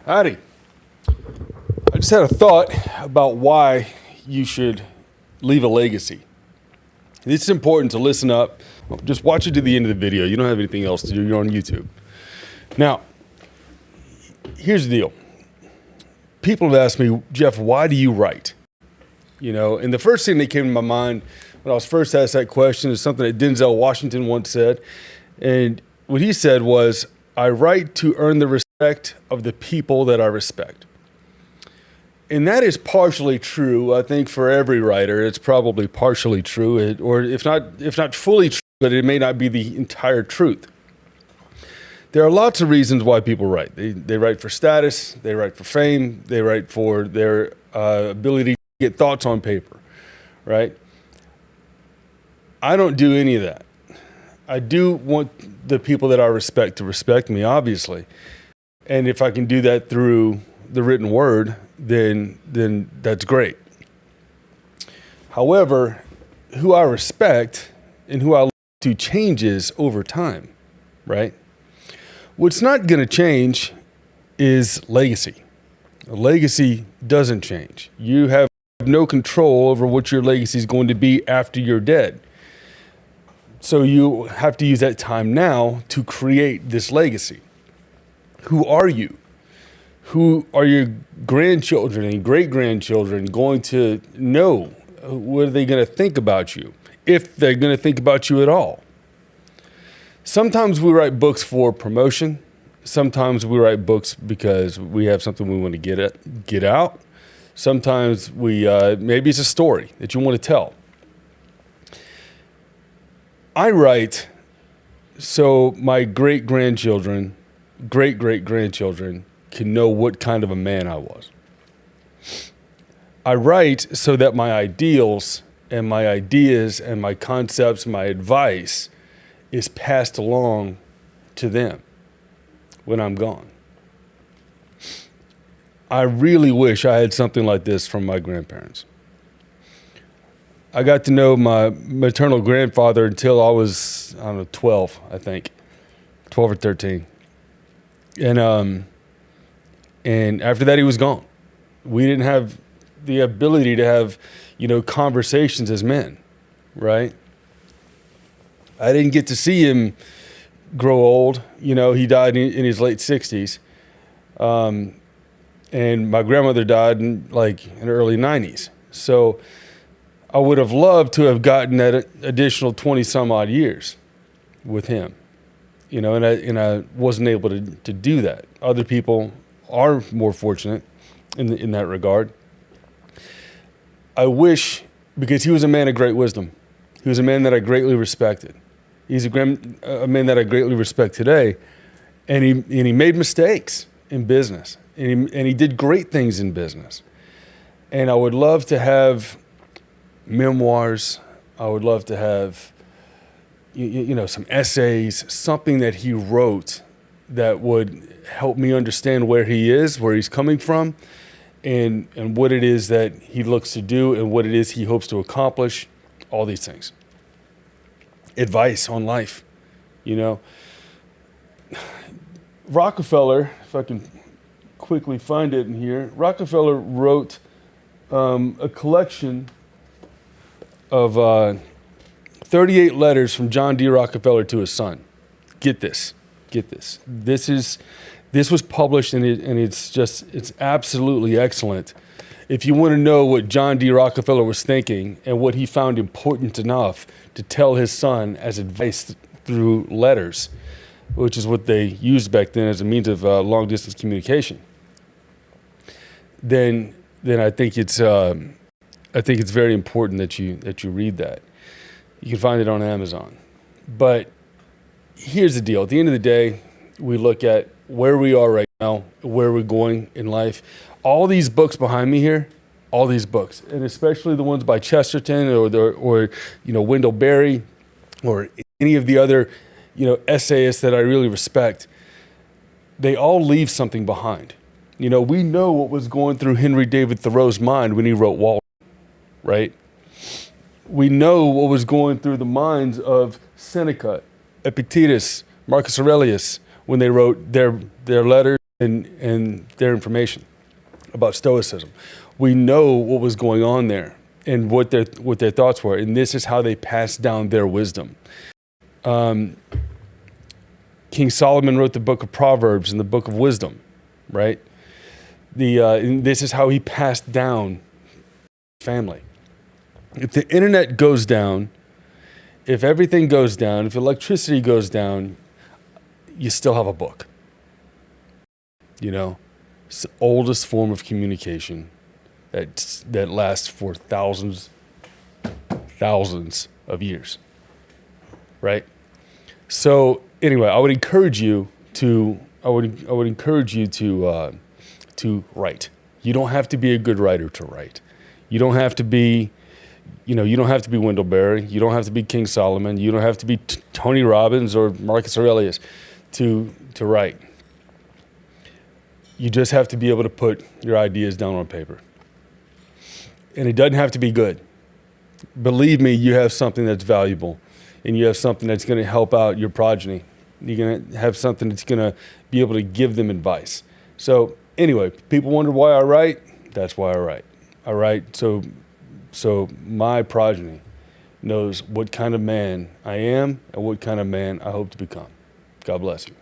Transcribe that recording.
Howdy. I just had a thought about why you should leave a legacy. It's important to listen up. Just watch it to the end of the video. You don't have anything else to do. You're on YouTube. Now, here's the deal. People have asked me, Jeff, why do you write? And the first thing that came to my mind when I was first asked that question is something that Denzel Washington once said. And what he said was, I write to earn the respect of the people that I respect. And that is partially true. I think for every writer, it's probably partially true, or if not fully true, but it may not be the entire truth. There are lots of reasons why people write. They write for status, they write for fame, they write for their ability to get thoughts on paper, right? I don't do any of that. I do want the people that I respect to respect me, obviously. And if I can do that through the written word, then that's great. However, who I respect and who I look to changes over time, right? What's not going to change is legacy. A legacy doesn't change. You have no control over what your legacy is going to be after you're dead. So you have to use that time now to create this legacy. Who are you? Who are your grandchildren and great-grandchildren going to know? What are they going to think about you, if they're going to think about you at all? Sometimes we write books for promotion. Sometimes we write books because we have something we want to get out. Sometimes maybe it's a story that you want to tell. I write so my great-grandchildren, great-great-grandchildren can know what kind of a man I was. I write so that my ideals and my ideas and my concepts, my advice is passed along to them when I'm gone. I really wish I had something like this from my grandparents. I got to know my maternal grandfather until I was, 12, I think. 12 or 13. And after that, he was gone. We didn't have the ability to have, conversations as men, right? I didn't get to see him grow old. He died in his late 60s. And my grandmother died in the early 90s. So I would have loved to have gotten that additional 20 some odd years with him, and I wasn't able to do that. Other people are more fortunate in that regard. I wish, because he was a man of great wisdom. He was a man that I greatly respected. He's a man that I greatly respect today, and he made mistakes in business, and he did great things in business. And I would love to have memoirs. I would love to have, some essays, something that he wrote that would help me understand where he is, where he's coming from, and what it is that he looks to do and what it is he hopes to accomplish, all these things. Advice on life, Rockefeller, if I can quickly find it in here, Rockefeller wrote a collection of 38 letters from John D. Rockefeller to his son. Get this. This was published, and it's absolutely excellent. If you want to know what John D. Rockefeller was thinking and what he found important enough to tell his son as advice through letters, which is what they used back then as a means of long distance communication, then I think it's very important that you read that. You can find it on Amazon. But here's the deal. At the end of the day, we look at where we are right now, where we're going in life. All these books behind me here, all these books, and especially the ones by Chesterton or Wendell Berry or any of the other, essayists that I really respect, they all leave something behind. We know what was going through Henry David Thoreau's mind when he wrote Walden, right? We know what was going through the minds of Seneca, Epictetus, Marcus Aurelius when they wrote their letters and their information about Stoicism. We know what was going on there and what their thoughts were, and this is how they passed down their wisdom. King Solomon wrote the book of Proverbs and the book of wisdom, right? And this is how he passed down family. If the internet goes down, if everything goes down, if electricity goes down, you still have a book. You know, it's the oldest form of communication that lasts for thousands of years, right? So anyway, I would encourage you to write. You don't have to be a good writer to write. You don't have to be, you don't have to be Wendell Berry. You don't have to be King Solomon. You don't have to be Tony Robbins or Marcus Aurelius to write. You just have to be able to put your ideas down on paper. And it doesn't have to be good. Believe me, you have something that's valuable, and you have something that's going to help out your progeny. You're going to have something that's going to be able to give them advice. So anyway, people wonder why I write. That's why I write. I write so my progeny knows what kind of man I am and what kind of man I hope to become. God bless you.